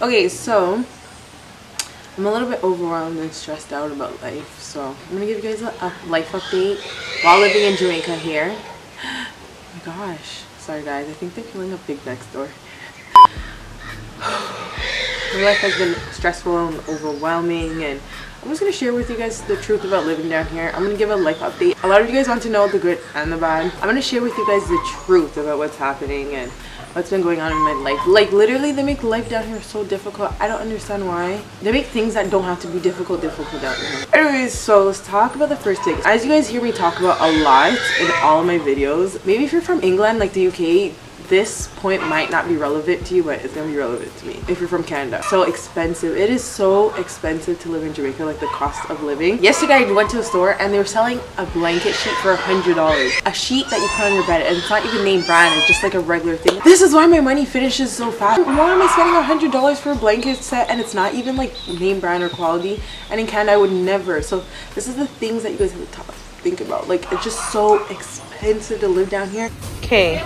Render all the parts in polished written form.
Okay, so I'm a little bit overwhelmed and stressed out about life, so I'm gonna give you guys a life update while living in Jamaica here. Oh my gosh, sorry guys, I think they're killing a pig next door. My life has been stressful and overwhelming, and I'm just going to share with you guys the truth about living down here. I'm going to give a life update. A lot of you guys want to know the good and the bad. I'm going to share with you guys the truth about what's happening and what's been going on in my life. Like, literally, they make life down here so difficult. I don't understand why. They make things that don't have to be difficult down here. Anyways, so let's talk about the first thing. As you guys hear me talk about a lot in all of my videos, maybe if you're from England, like the UK, this point might not be relevant to you, but it's gonna be relevant to me. If you're from Canada, so expensive. It is so expensive to live in Jamaica, like the cost of living. Yesterday I went to a store and they were selling a blanket sheet for $100. A sheet that you put on your bed, and it's not even name brand, it's just like a regular thing. This is why my money finishes so fast. Why am I spending $100 for a blanket set and it's not even like name brand or quality? And in Canada I would never. So this is the things that you guys have to think about. Like, it's just so expensive to live down here. Okay,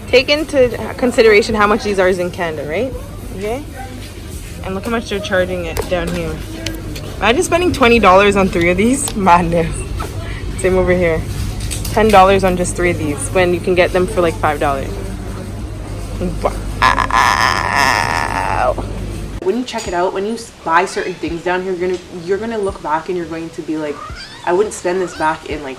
take into consideration how much these are in Canada, right? Okay, and look how much they're charging it down here. Imagine spending $20 on 3 of these. Madness. Same over here, $10 on just 3 of these when you can get them for like $5. Wow. When you check it out, when you buy certain things down here, you're gonna look back and you're going to be like, I wouldn't spend this back in like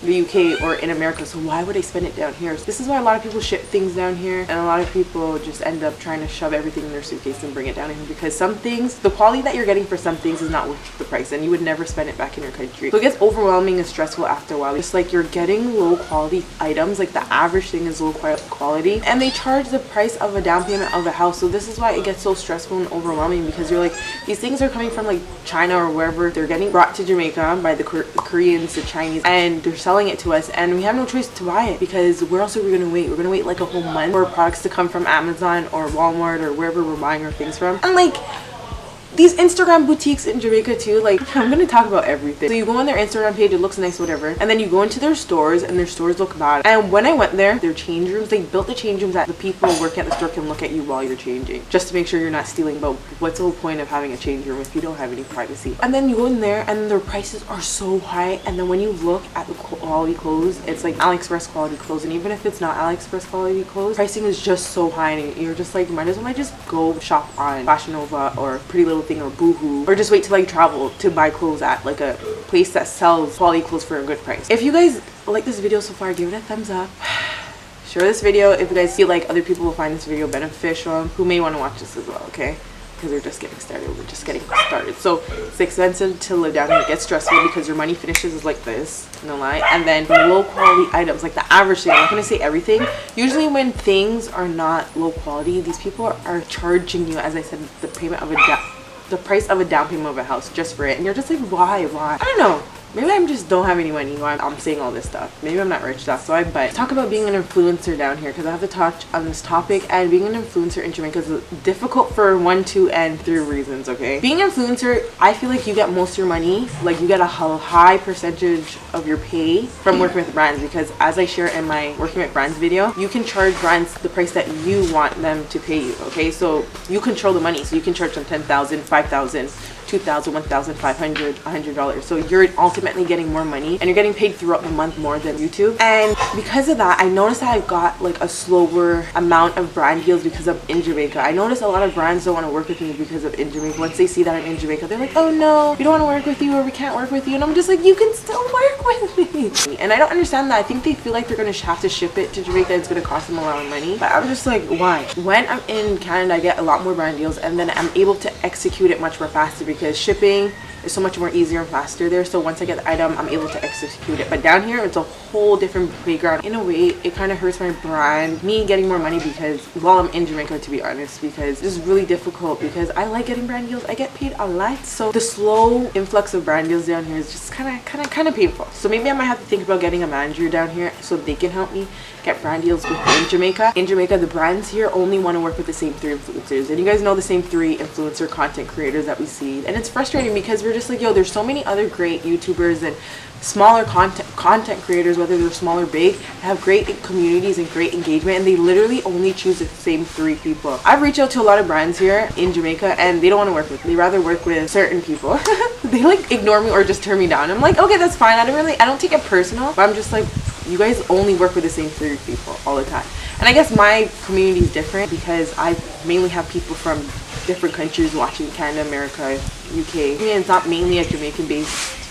the UK or in America, so why would I spend it down here? This is why a lot of people ship things down here, and a lot of people just end up trying to shove everything in their suitcase and bring it down here, because some things, the quality that you're getting for some things is not worth the price, and you would never spend it back in your country. So it gets overwhelming and stressful after a while. Just like you're getting low quality items, like the average thing is low quality, and they charge the price of a down payment of a house. So this is why it gets so stressful and overwhelming, because you're like, these things are coming from like China or wherever, they're getting brought to Jamaica by the Koreans, the Chinese, and they're selling it to us, and we have no choice to buy it, because where else are we gonna wait? We're gonna wait like a whole month for products to come from Amazon or Walmart or wherever we're buying our things from. And like, these Instagram boutiques in Jamaica too, like, I'm gonna talk about everything. So you go on their Instagram page, it looks nice, whatever, and then you go into their stores and their stores look bad. And when I went there, their change rooms, they built the change rooms that the people working at the store can look at you while you're changing, just to make sure you're not stealing. But what's the whole point of having a change room if you don't have any privacy? And then you go in there and their prices are so high, and then when you look at the quality clothes, it's like AliExpress quality clothes, and even if it's not AliExpress quality clothes, pricing is just so high, and you're just like, might as well I just go shop on Fashion Nova or Pretty Little Thing or Boohoo, or just wait till I travel to buy clothes at like a place that sells quality clothes for a good price. If you guys like this video so far, give it a thumbs up. Share this video if you guys feel like other people will find this video beneficial, who may want to watch this as well, okay? Because we're just getting started. We're just getting started. So it's expensive to live down here. It gets stressful because your money finishes is like this, no lie. And then low quality items, like the average thing, I'm not gonna say everything. Usually when things are not low quality, these people are charging you, as I said, the price of a down payment of a house just for it, and you're just like, why? I don't know. Maybe I just don't have any money while I'm saying all this stuff. Maybe I'm not rich, that's why. But talk about being an influencer down here, because I have to touch on this topic. And being an influencer in Jamaica is difficult for 1, 2, and 3 reasons, okay? Being an influencer, I feel like you get most of your money, like you get a high percentage of your pay from working with brands, because as I share in my working with brands video, you can charge brands the price that you want them to pay you, okay? So you control the money, so you can charge them $10,000, $5,000, $2,000, $1,500, $100. So you're ultimately getting more money, and you're getting paid throughout the month more than YouTube. And because of that, I noticed that I've got like a slower amount of brand deals because I'm in Jamaica. I noticed a lot of brands don't want to work with me because of in Jamaica. Once they see that I'm in Jamaica, they're like, oh no, we don't want to work with you, or we can't work with you. And I'm just like, you can still work with me. And I don't understand that. I think they feel like they're gonna have to ship it to Jamaica. It's gonna cost them a lot of money. But I'm just like, why? When I'm in Canada, I get a lot more brand deals, and then I'm able to execute it much more faster, because shipping is so much more easier and faster there. So once I get the item, I'm able to execute it. But down here, it's a whole different playground. In a way, it kind of hurts my brand, me getting more money, because while I'm in Jamaica, to be honest, because this is really difficult, because I like getting brand deals. I get paid a lot. So the slow influx of brand deals down here is just kind of painful. So maybe I might have to think about getting a manager down here so they can help me get brand deals within Jamaica. In Jamaica, the brands here only want to work with the same 3 influencers. And you guys know the same 3 influencer content creators that we see And it's frustrating because we're just like, yo, there's so many other great YouTubers and smaller content creators, whether they're small or big, have great communities and great engagement, and they literally only choose the same 3 people. I've reached out to a lot of brands here in Jamaica and they don't want to work with me. They rather work with certain people. They like ignore me or just turn me down. I'm like, okay, that's fine. I don't take it personal, but I'm just like, you guys only work with the same 3 people all the time. And I guess my community is different because I mainly have people from different countries watching: Canada, America, UK. And it's not mainly a Jamaican based.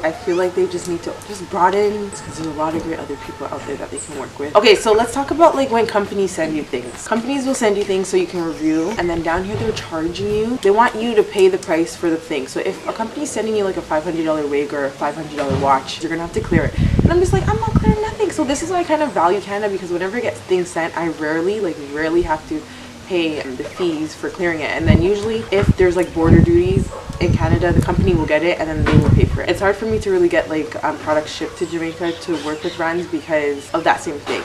I feel like they just need to just broaden, because there's a lot of great other people out there that they can work with. Okay, so let's talk about like when companies send you things. Companies will send you things so you can review, and then down here they're charging you. They want you to pay the price for the thing. So if a company's sending you like a $500 wig or a $500 watch, you're gonna have to clear it. And I'm just like, I'm not clearing nothing. So this is why I kind of value Canada, because whenever I get things sent, I rarely have to pay the fees for clearing it. And then usually if there's like border duties in Canada, the company will get it and then they will pay for it. It's hard for me to really get like products shipped to Jamaica to work with brands because of that same thing.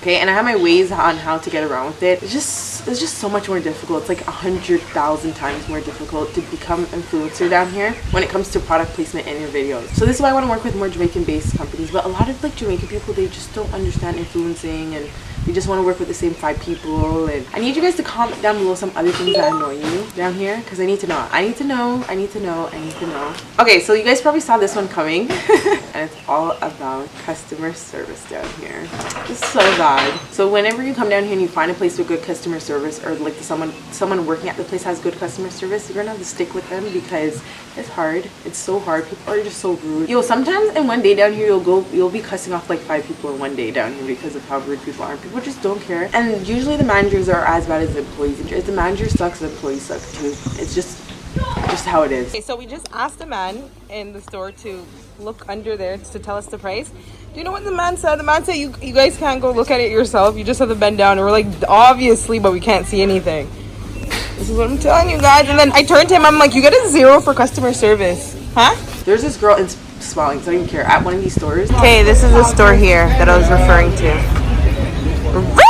Okay, and I have my ways on how to get around with it. It's just so much more difficult. It's like 100,000 times more difficult to become influencer down here when it comes to product placement in your videos. So this is why I want to work with more Jamaican based companies. But a lot of like Jamaican people, they just don't understand influencing, and they just want to work with the same 5 people. And I need you guys to comment down below some other things that annoy you down here, because I need to know. I need to know. Okay, so you guys probably saw this one coming. And it's all about customer service down here. It's so bad. So whenever you come down here and you find a place with good customer service, or like someone working at the place has good customer service, you're gonna have to stick with them because it's hard. It's so hard. People are just so rude. Yo, sometimes in one day down here you'll be cussing off like 5 people in one day down here because of how rude people are. People just don't care. And usually the managers are as bad as the employees. If the manager sucks, the employees suck too. It's just how it is. Okay, so we just asked the man in the store to look under there to tell us the price. Do you know what the man said? The man said you guys can't go look at it yourself. You just have to bend down. And we're like, obviously, but we can't see anything. This is what I'm telling you guys. And then I turned to him. I'm like, you get a 0 for customer service. Huh? There's this girl in Swelling, so I don't even care, at one of these stores. Okay, this is the store here that I was referring to. Rude!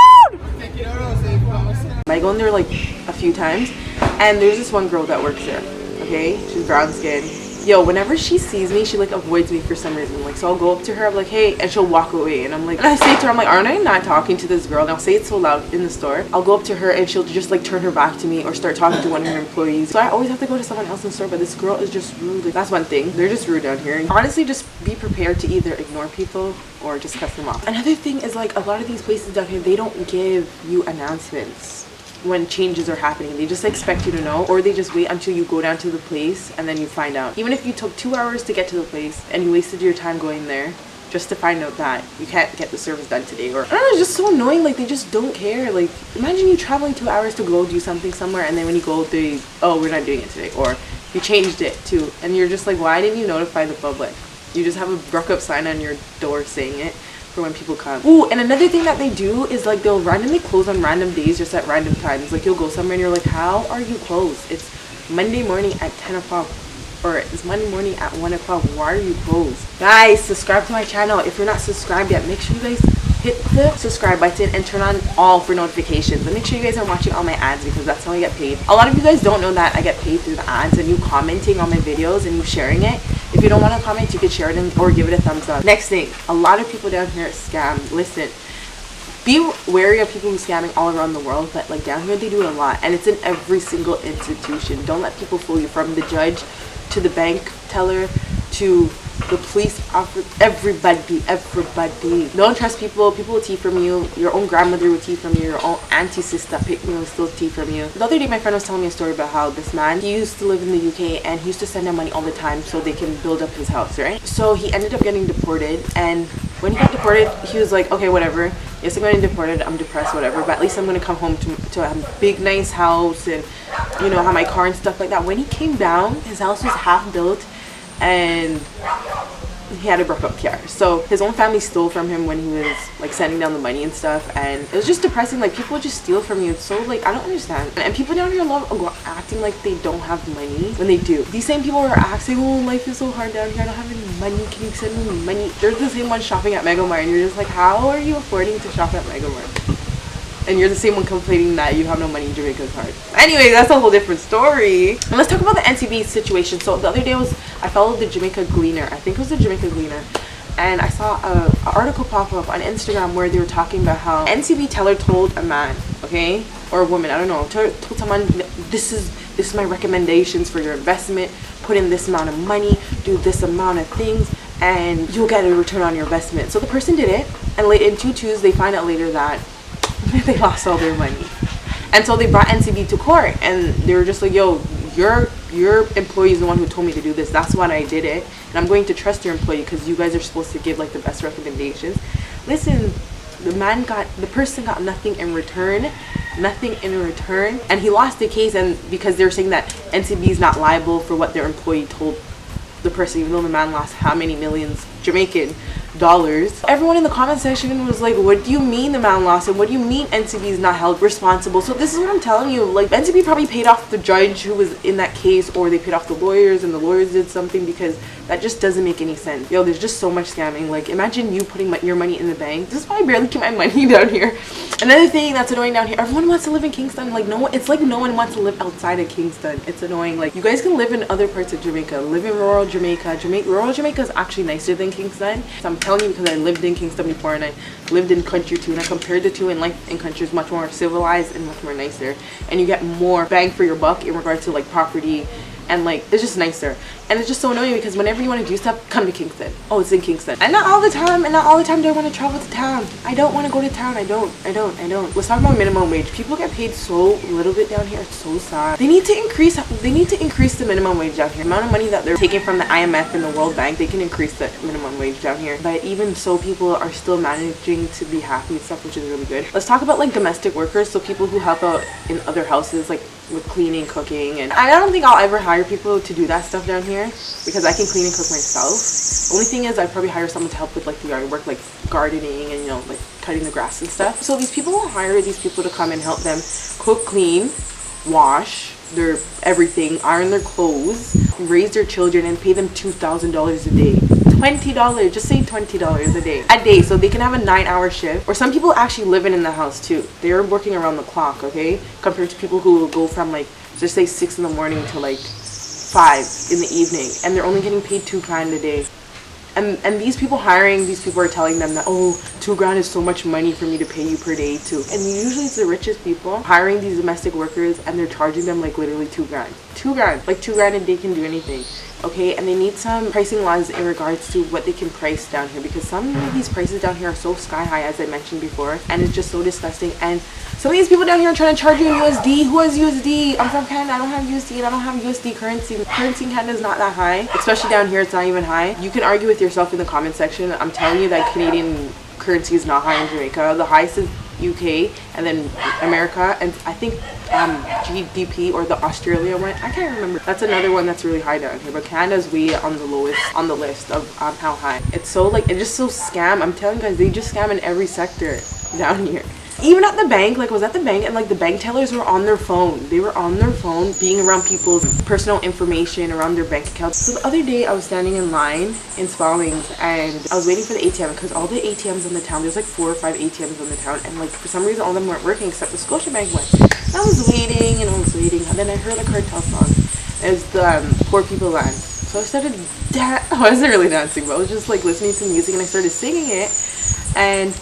I go in there like a few times, and there's this one girl that works there. Okay, she's brown skin. Yo, whenever she sees me, she like avoids me for some reason. Like, so I'll go up to her, I'm like, hey, and she'll walk away. And I'm like, and I say to her, I'm like, aren't I not talking to this girl? And I'll say it so loud in the store. I'll go up to her and she'll just like turn her back to me or start talking to one of her employees. So I always have to go to someone else in the store, but this girl is just rude. Like, that's one thing. They're just rude down here. And honestly, just be prepared to either ignore people or just cut them off. Another thing is like a lot of these places down here, they don't give you announcements when changes are happening. They just expect you to know, or they just wait until you go down to the place and then you find out. Even if you took 2 hours to get to the place and you wasted your time going there just to find out that you can't get the service done today, or I don't know, it's just so annoying. Like, they just don't care. Like, imagine you traveling 2 hours to go do something somewhere, and then when you go, oh, we're not doing it today, or you changed it too, and you're just like, why didn't you notify the public? You just have a broke up sign on your door saying it for when people come. Ooh, and another thing that they do is like they'll randomly close on random days just at random times. Like, you'll go somewhere and you're like, how are you closed? It's Monday morning at 10 o'clock, or it's Monday morning at 1 o'clock. Why are you closed? Guys, subscribe to my channel. If you're not subscribed yet, make sure you guys hit the subscribe button and turn on all for notifications, and make sure you guys are watching all my ads, because that's how I get paid. A lot of you guys don't know that I get paid through the ads and you commenting on my videos and you sharing it. If you don't want to comment, you can share it or give it a thumbs up. Next thing, a lot of people down here scam. Listen, be wary of people who scamming all around the world, but like down here they do it a lot, and it's in every single institution. Don't let people fool you, from the judge to the bank teller to the police officer. Everybody. Don't trust people. People will tea from you. Your own grandmother will tea from you. Your own auntie sister pick me will still tea from you. The other day my friend was telling me a story about how this man, he used to live in the UK and he used to send them money all the time so they can build up his house, right? So he ended up getting deported, and when he got deported, he was like, okay, whatever, yes, I'm getting deported, I'm depressed, whatever, but at least I'm gonna come home to a big nice house and, you know, have my car and stuff like that. When he came down, his house was half built and he had a broke up car. So his own family stole from him when he was like sending down the money and stuff, and it was just depressing. Like, people just steal from you. It's so, like, I don't understand. And people down here love acting like they don't have money when they do. These same people are acting, oh, life is so hard down here, I don't have any money, can you send me money? They're the same ones shopping at Mega Mart, and you're just like, how are you affording to shop at Mega Mart? and you're the same one complaining that you have no money in Jamaica's hard. Anyway, that's a whole different story. And let's talk about the NCB situation. So the other day I followed the Jamaica Gleaner. I think it was the Jamaica Gleaner. And I saw an article pop up on Instagram where they were talking about how NCB teller told a man, okay, or a woman, I don't know, told someone, this is my recommendations for your investment. Put in this amount of money, do this amount of things, and you'll get a return on your investment. So the person did it, and late in 2-2s, they find out later that they lost all their money. And so they brought NCB to court, and they were just like, yo, your employee is the one who told me to do this. That's why I did it, and I'm going to trust your employee because you guys are supposed to give like the best recommendations. Listen, the person got nothing in return, and he lost the case, and because they're saying that NCB is not liable for what their employee told the person, even though the man lost how many millions Jamaican dollars. Everyone in the comment section was like, what do you mean the man lost, and what do you mean NCB is not held responsible? So this is what I'm telling you, like NCB probably paid off the judge who was in that case, or they paid off the lawyers and the lawyers did something, because that just doesn't make any sense. Yo, there's just so much scamming. Like imagine you putting your money in the bank. This is why I barely keep my money down here. Another thing that's annoying down here, everyone wants to live in Kingston. Like it's like no one wants to live outside of Kingston. It's annoying. Like you guys can live in other parts of Jamaica, live in rural Jamaica. Rural Jamaica is actually nicer than Kingston. So I'm telling you because I lived in Kingston before, and I lived in country too, and I compared the two, and life in country is much more civilized and much more nicer, and you get more bang for your buck in regards to like property, and like it's just nicer. And it's just so annoying because whenever you want to do stuff, come to Kingston. Oh, it's in Kingston. And not all the time do I want to travel to town. I don't want to go to town. I don't. Let's talk about minimum wage. People get paid so little bit down here. It's so sad. They need to increase the minimum wage down here. The amount of money that they're taking from the IMF and the World Bank, they can increase the minimum wage down here. But even so, people are still managing to be happy and stuff, which is really good. Let's talk about like domestic workers. So people who help out in other houses, like with cleaning, cooking, and I don't think I'll ever hire people to do that stuff down here because I can clean and cook myself. Only thing is I'd probably hire someone to help with like the yard work, like gardening and, you know, like cutting the grass and stuff. So these people will hire these people to come and help them cook, clean, wash their everything, iron their clothes, raise their children, and pay them $2,000 a day. $20, just say $20 a day, so they can have a 9-hour shift. Or some people actually living in the house too. They're working around the clock, okay, compared to people who will go from like just say 6 in the morning to like 5 in the evening, and they're only getting paid $2,000 a day. And these people hiring these people are telling them that, oh, $2,000 is so much money for me to pay you per day too. And usually it's the richest people hiring these domestic workers, and they're charging them like literally $2,000. Like $2,000 a day can do anything. Okay, and they need some pricing laws in regards to what they can price down here, because some of these prices down here are so sky high, as I mentioned before, and it's just so disgusting. And some of these people down here are trying to charge you in USD. Who has USD? I'm from Canada. I don't have USD, and I don't have USD currency. Currency in Canada is not that high, especially down here. It's not even high. You can argue with yourself in the comment section. I'm telling you that Canadian currency is not high in Jamaica. The highest is UK, and then America, and I think GDP or the Australia one, I can't remember. That's another one that's really high down here, but Canada's way on the lowest on the list of how high. It's so like, it's just so scam. I'm telling you guys, they just scam in every sector down here. Even at the bank, like I was at the bank, and like the bank tellers were on their phone. They were on their phone being around people's personal information around their bank accounts. So the other day I was standing in line in Spalding's, and I was waiting for the ATM because all the ATMs in the town, there's like 4 or 5 ATMs in the town, and like for some reason all of them weren't working except the Scotiabank one. And I was waiting and I was waiting, and then I heard a cartel song. It was the Poor People Land. So I started I wasn't really dancing, but I was just like listening to music, and I started singing it, and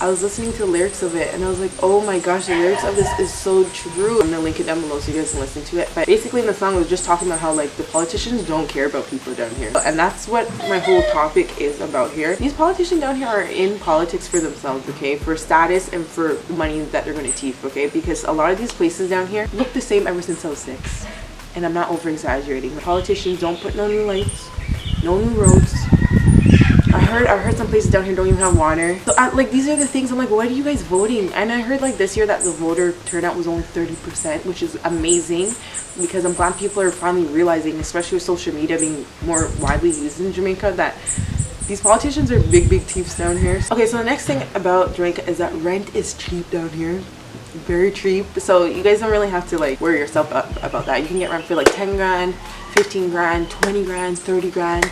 I was listening to the lyrics of it, and I was like, oh my gosh, the lyrics of this is so true. I'm gonna link it down below so you guys can listen to it. But basically in the song, it was just talking about how like the politicians don't care about people down here, and that's what my whole topic is about here. These politicians down here are in politics for themselves, okay, for status and for money that they're gonna teeth, okay, because a lot of these places down here look the same ever since I was 6, and I'm not over exaggerating. The politicians don't put no new lights, no new roads. I heard some places down here don't even have water. So like these are the things I'm like, what are you guys voting? And I heard like this year that the voter turnout was only 30%, which is amazing, because I'm glad people are finally realizing, especially with social media being more widely used in Jamaica, that these politicians are big thieves down here. Okay, so the next thing about Jamaica is that rent is cheap down here. Very cheap. So you guys don't really have to like worry yourself up about that. You can get rent for like 10 grand, 15 grand, 20 grand, 30 grand.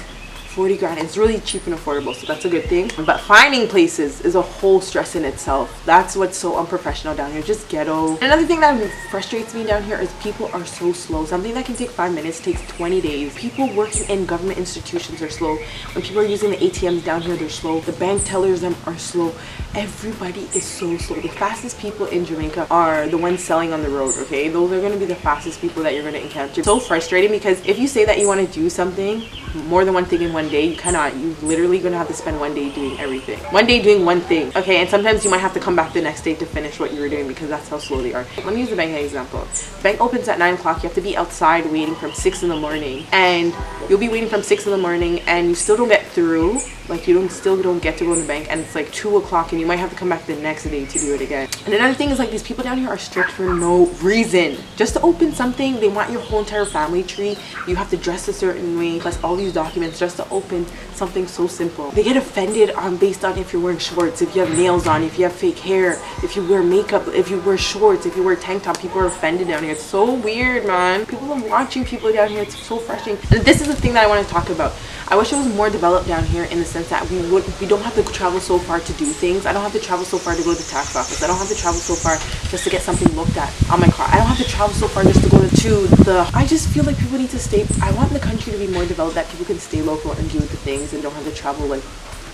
40 grand. It's really cheap and affordable, so that's a good thing. But finding places is a whole stress in itself. That's what's so unprofessional down here, just ghetto. Another thing that frustrates me down here is people are so slow. Something that can take 5 minutes takes 20 days. People working in government institutions are slow. When people are using the ATMs down here, they're slow. The bank tellers them are slow. Everybody is so slow. The fastest people in Jamaica are the ones selling on the road, okay? Those are going to be the fastest people that you're going to encounter. It's so frustrating because if you say that you want to do something, more than one thing in one day, you cannot. You're literally going to have to spend one day doing everything. One day doing one thing, okay? And sometimes you might have to come back the next day to finish what you were doing because that's how slow they are. Let me use the bank example. The bank opens at 9 o'clock. You have to be outside waiting from 6 in the morning. And you'll be waiting from 6 in the morning and you still don't get through. Like you still don't get to go in the bank, and it's like 2 o'clock and you might have to come back the next day to do it again. And another thing is like these people down here are strict for no reason. Just to open something, they want your whole entire family tree. You have to dress a certain way, plus all these documents just to open something so simple. They get offended based on if you're wearing shorts, if you have nails on, if you have fake hair, if you wear makeup, if you wear shorts, if you wear tank top. People are offended down here. It's so weird, man. People are watching people down here. It's so frustrating. And this is the thing that I want to talk about. I wish it was more developed down here in the sense that we don't have to travel so far to do things. I don't have to travel so far to go to the tax office. I don't have to travel so far just to get something looked at on my car. I don't have to travel so far just to go to the... I just feel like people need to stay... I want the country to be more developed, that people can stay local and do the things and don't have to travel like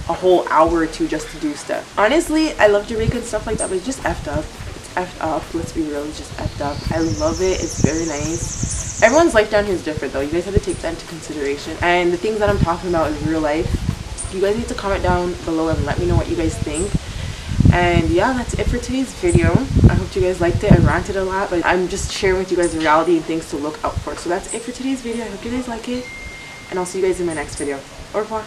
a whole hour or two just to do stuff. Honestly, I love Jamaica and stuff like that, but it's just effed up. It's effed up. Let's be real, it's just effed up. I love it. It's very nice. Everyone's life down here is different though. You guys have to take that into consideration. And the things that I'm talking about is real life. You guys need to comment down below and let me know what you guys think. And yeah, that's it for today's video. I hope you guys liked it. I ranted a lot, but I'm just sharing with you guys the reality and things to look out for. So that's it for today's video. I hope you guys like it, and I'll see you guys in my next video. Au revoir.